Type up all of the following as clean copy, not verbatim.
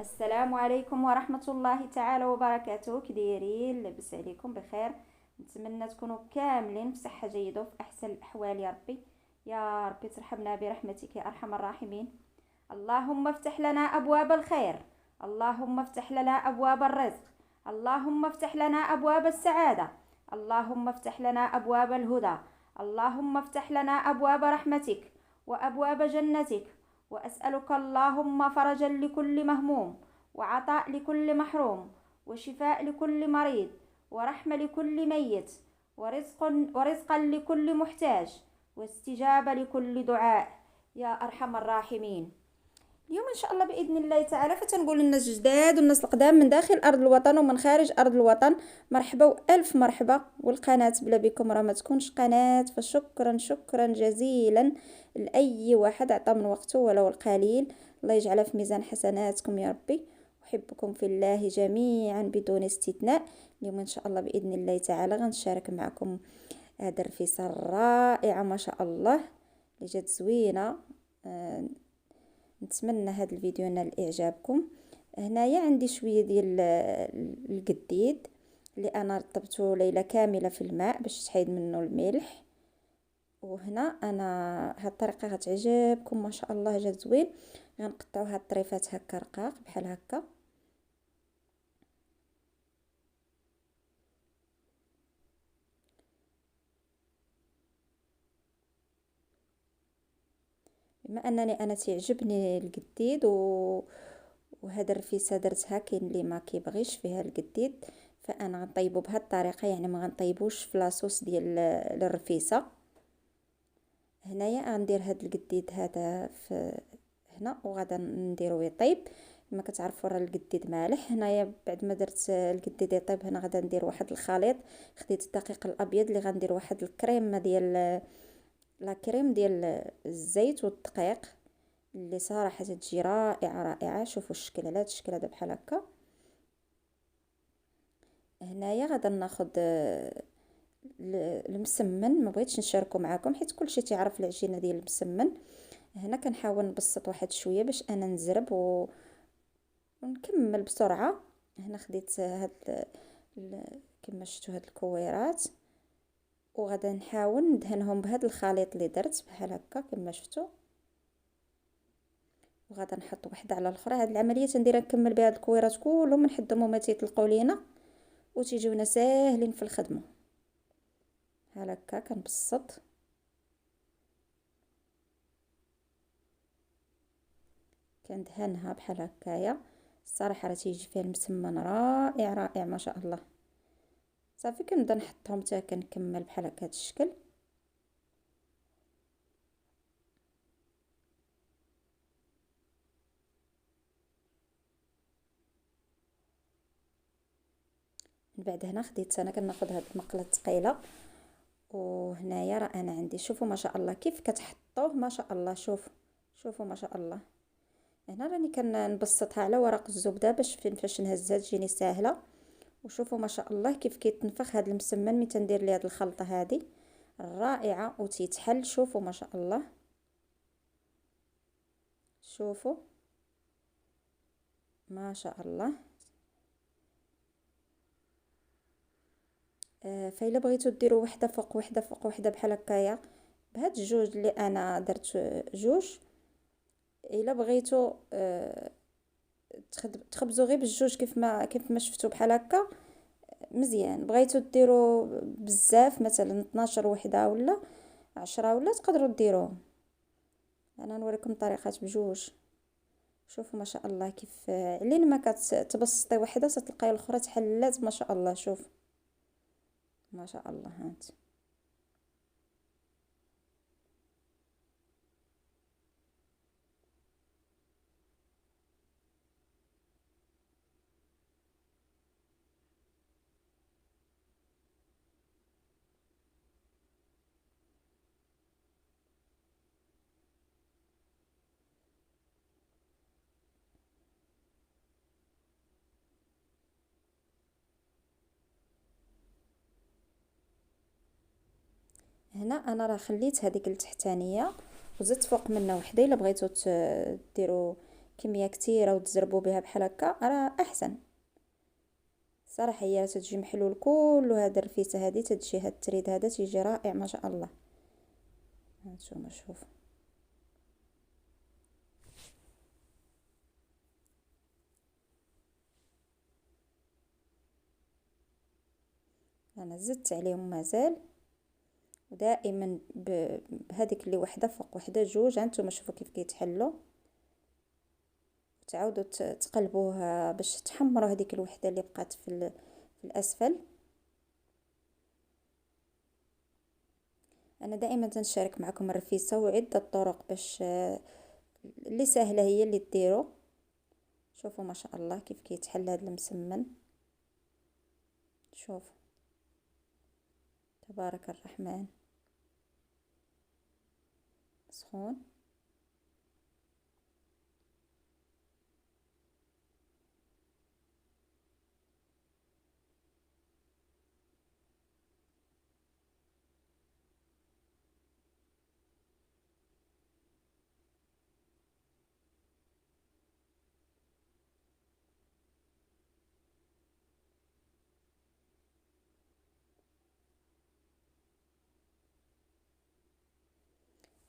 السلام عليكم ورحمة الله تعالى وبركاته. كدايرين؟ لاباس عليكم بخير؟ نتمنى تكونوا كاملين بصحة جيدة وفي أحسن الأحوال يا ربي. يا ربي ترحمنا برحمتك يا أرحم الراحمين. اللهم افتح لنا أبواب الخير، اللهم افتح لنا أبواب الرزق، اللهم افتح لنا أبواب السعادة، اللهم افتح لنا أبواب الهدى، اللهم افتح لنا أبواب رحمتك وأبواب جنتك. وأسألك اللهم فرجا لكل مهموم، وعطاء لكل محروم، وشفاء لكل مريض، ورحمة لكل ميت، ورزقا لكل محتاج، واستجابة لكل دعاء يا أرحم الراحمين. اليوم ان شاء الله باذن الله تعالى فتنقول للناس الجداد والناس القدام من داخل ارض الوطن ومن خارج ارض الوطن، مرحبا والف مرحبا. والقناه بلا بكم راه ما تكونش قناه، فشكرا شكرا جزيلا لاي واحد عطى من وقته ولو القليل. الله يجعلها في ميزان حسناتكم يا ربي. احبكم في الله جميعا بدون استثناء. اليوم ان شاء الله باذن الله تعالى غنشارك معكم هذا الرفيسه الرائعه ما شاء الله اللي جات زوينه. آه، نتمنى هذا الفيديو ينال اعجابكم. هنايا عندي شويه ديال القديد اللي انا رطبته ليله كامله في الماء باش تحيد منه الملح. وهنا انا هاد الطريقه غتعجبكم ما شاء الله، جات زوين. غنقطعوا هاد الطريفات هكا رقاق بحال هكا. بما انني انا تعجبني القديد وهذا الرفيسه درتها، كاين اللي ما كيبغيش فيها القديد، فانا غنطيبو بهذه الطريقه، يعني ما غنطيبوش في لاصوص ديال الرفيسه. هنايا غندير هاد القديد هذا في هنا وغادا نديرو يطيب. كما كتعرفوا راه القديد مالح. هنايا بعد ما درت القديد يطيب هنا غادا ندير واحد الخليط. خديت الدقيق الابيض اللي غندير واحد الكريمه ديال لا كريم ديال الزيت والدقيق اللي صراحه تجي رائعه رائعه. شوفوا الشكل على هذا الشكل هذا بحال هكا. هنايا غادا ناخذ المسمن. ما بغيتش نشاركه معكم حيت كلشي تعرف العجينه ديال المسمن. هنا كنحاول نبسط واحد شويه باش انا نزرب ونكمل بسرعه. هنا خديت هاد كما شفتوا هاد الكويرات وغادا نحاول ندهنهم بهذا الخليط اللي درت بحال هكا كما شفتوا. وغادا نحط وحده على الاخرى. هاد العمليه تنديرها نكمل بها هاد الكويرات كلهم نحدهم وما تيطلقوا لينا وتيجيونا ساهلين في الخدمه. بحال هكا كنبسط. كندهنها بحال هكايا. الصراحه راه تيجي فيها المسمن رائع رائع ما شاء الله. صافي كنبدا نحطهم حتى كنكمل بحال هكا هاد الشكل. من بعد هنا خديت انا كناخذ هاد المقله الثقيله. وهنايا راه انا عندي شوفوا ما شاء الله كيف كتحطوه ما شاء الله. شوفوا ما شاء الله. هنا راني كنبسطها على ورق الزبده باش فاش نهزها تجيني ساهله. وشوفوا ما شاء الله كيف كيتنفخ هذا المسمن ملي تندير ليه هذه الخلطه هذه رائعه وتيتحل. شوفوا ما شاء الله. شوفوا ما شاء الله. فإلا بغيتو ديروا وحده فوق وحده فوق وحده بحال هكايا بهاد الجوج اللي انا درت جوج. الا بغيتو تخبزوا غير بالجوج كيف ما شفتوا بحال هكا مزيان. بغيتو ديروا بزاف مثلا 12 وحده ولا 10 ولا تقدروا ديروهم. انا نوريكم الطريقات بجوج. شوفوا ما شاء الله كيف علين ما كتبسطي وحده تلقاي الاخرى تحلات ما شاء الله. شوف ما شاء الله. هانت هنا انا راه خليت هذيك التحتانيه وزدت فوق منها وحده. الا بغيتو ديروا كميه كتيره وتزربوا بها بحال هكا راه احسن صراحه. هي تتجي محلول كله، هاد الرفيسه هادي تتجي، هاد التريد هذا تيجي رائع ما شاء الله. هانتوما شوفوا. انا زدت عليهم مازال، ودائما بهذيك اللي وحده فوق وحده جوج. هانتوما شوفوا كيف كيتحلوا، تعاودوا تقلبوه باش تحمروا هذيك الوحده اللي بقات في الاسفل. انا دائما تنشارك معكم الرفيسه وعده طرق باش اللي سهله هي اللي ديروا. شوفوا ما شاء الله كيف كيتحل هذا المسمن، شوفوا تبارك الرحمن سخون.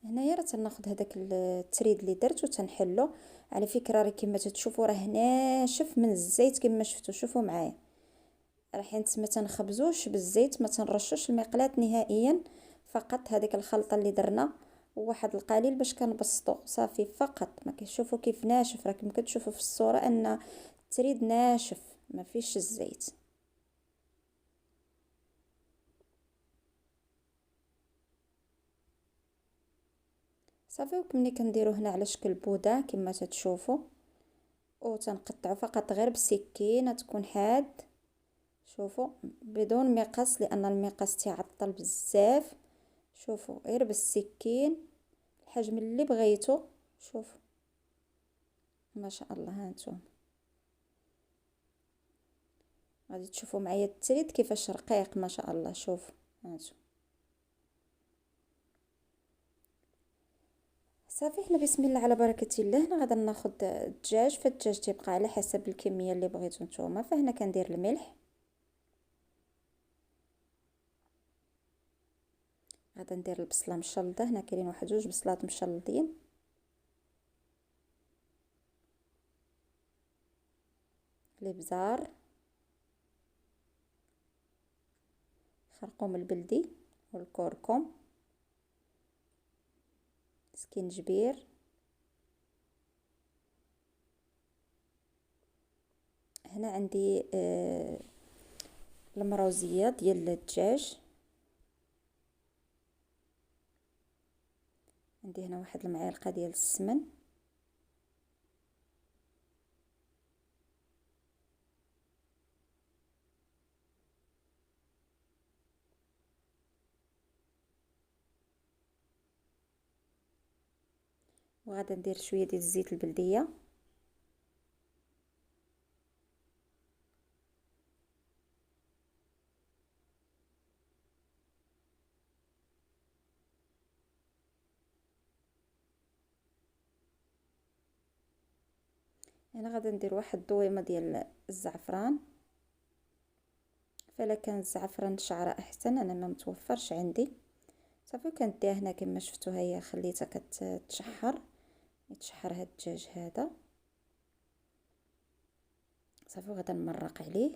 هنايا راه تناخذ هذاك التريد اللي درت وتنحلو. على فكره راه كما تتشوفوا راه ناشف من الزيت كما شفتوا. شوفوا معايا راه حيت ما تنخبزوش بالزيت، ما تنرشوش المقلاة نهائيا، فقط هذيك الخلطه اللي درنا وواحد القليل باش كنبسطو صافي فقط. ما كتشوفوا كيف ناشف، راه كما كتشوفوا في الصوره ان التريد ناشف ما فيش الزيت. صافي وكمني كنديرو هنا على شكل بوده كما تتشوفوا، وتنقطعو فقط غير بالسكينه تكون حاد. شوفوا بدون مقص لان المقص تيعطل بزاف. شوفوا غير بالسكين الحجم اللي بغيتو. شوفوا ما شاء الله. هانتوما غادي تشوفوا معايا التريد كيفاش رقيق ما شاء الله. شوفوا هانتوما صافي. حنا بسم الله على بركه الله. هنا غادا ناخذ الدجاج، فالدجاج تيبقى على حسب الكميه اللي بغيتو نتوما. فهنا كندير الملح، غادا ندير البصله مشلضه. هنا كاينين واحد جوج بصلات مشلضين، الابزار، خرقوم البلدي والكركم، سكينجبير. هنا عندي المروزيه ديال الدجاج. عندي هنا واحد المعالقه ديال السمن، وغادا ندير شويه ديال الزيت البلديه. هنا غادا ندير واحد الضويمه ديال الزعفران، فلا كان الزعفران شعره احسن، انا ما متوفرش عندي. صافي كنديها هنا كما شفتوا، هي خليتها كتشحر، يتشحر هاد الدجاج هذا. صافي غادا نمرق عليه.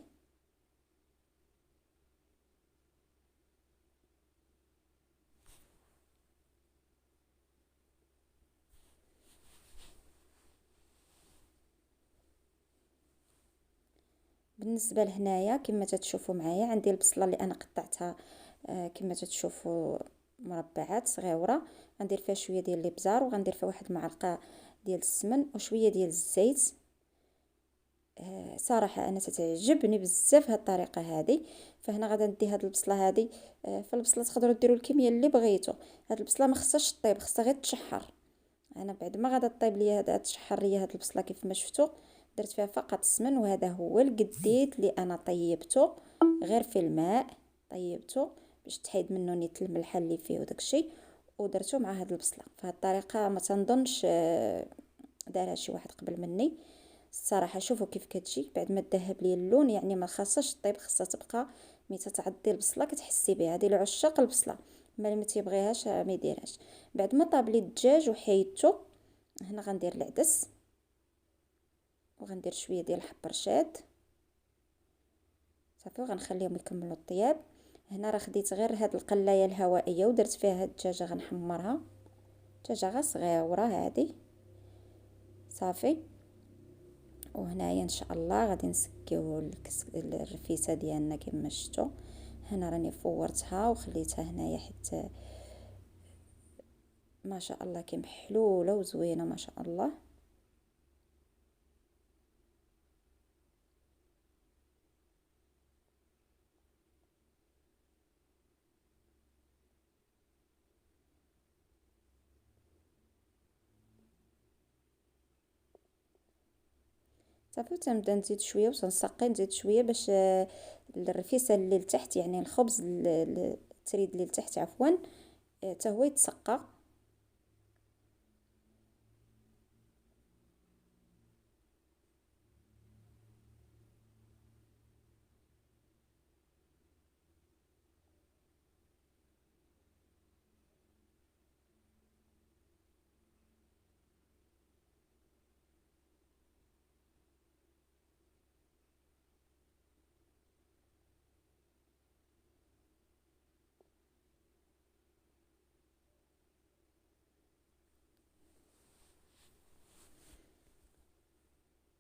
بالنسبه لهنايا كما تتشوفوا معايا عندي البصله اللي انا قطعتها كما تتشوفوا مربعات صغيره. غندير فيها شويه ديال الابزار، وغندير فيها واحد المعلقه ديال السمن وشويه ديال الزيت. صراحه انا تتعجبني بزاف هاد الطريقه هذه. فهنا غادا ندي هاد البصله هذه. فالبصله تقدروا ديروا الكميه اللي بغيتوا. هاد البصله ما خصهاش طيب، خصها غير تشحر. انا بعد ما غادا طيب ليا هذا تشحر ليا هاد البصله كيف ما شفتوا، درت فيها فقط السمن. وهذا هو القديد اللي انا طيبته غير في الماء، طيبته باش تحيد منه نيت الملحه اللي فيه وداكشي، ودرته مع هاد البصله. فهاد الطريقه ما تنظنش دارها شي واحد قبل مني. الصراحه شوفوا كيف كتجي بعد ما تذهب لي اللون، يعني ما خاصهاش طيب، خاصها تبقى مي تتعضي البصله كتحسي بها. هذه لعشاق البصله، ما اللي ما تيبغيهاش ما يديرهاش. بعد ما طاب لي الدجاج وحيدته، هنا غندير العدس وغندير شويه ديال الحبرشاد صافي، وغنخليهم يكملوا الطياب. هنا راه خديت غير هاد القلايه الهوائيه ودرت فيها هاد الدجاجه غنحمرها، دجاجه غير صغيره هادي صافي. وهنايا ان شاء الله غادي نسكيو الرفيسه ديالنا كما شفتوا. هنا راني فورتها وخليتها هنايا حتى ما شاء الله كي محلوله وزوينه ما شاء الله. صافي تنبدا نزيد شويه وتنسقي، نزيد شويه باش الرفيسه اللي لتحت، يعني الخبز التريد اللي لتحت عفوا، حتى هو يتسقى.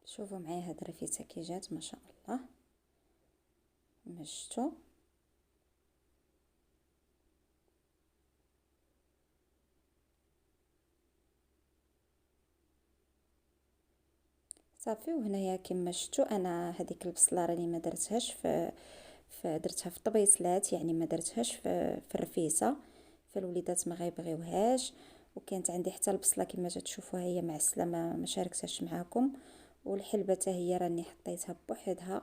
شوفوا معايا هاد الرفيسه كي جات ما شاء الله، مشتو. صافي وهنايا كما شفتوا انا هذيك البصله راني ما درتهاش درتها في الطبيصلات، يعني ما درتهاش في الرفيسه، فالوليدات ما غيبغيوهاش. وكانت عندي حتى البصله كما تشوفوها هي معسله، ما شاركتهاش معاكم. والحلبه حتى هي راني حطيتها بوحدها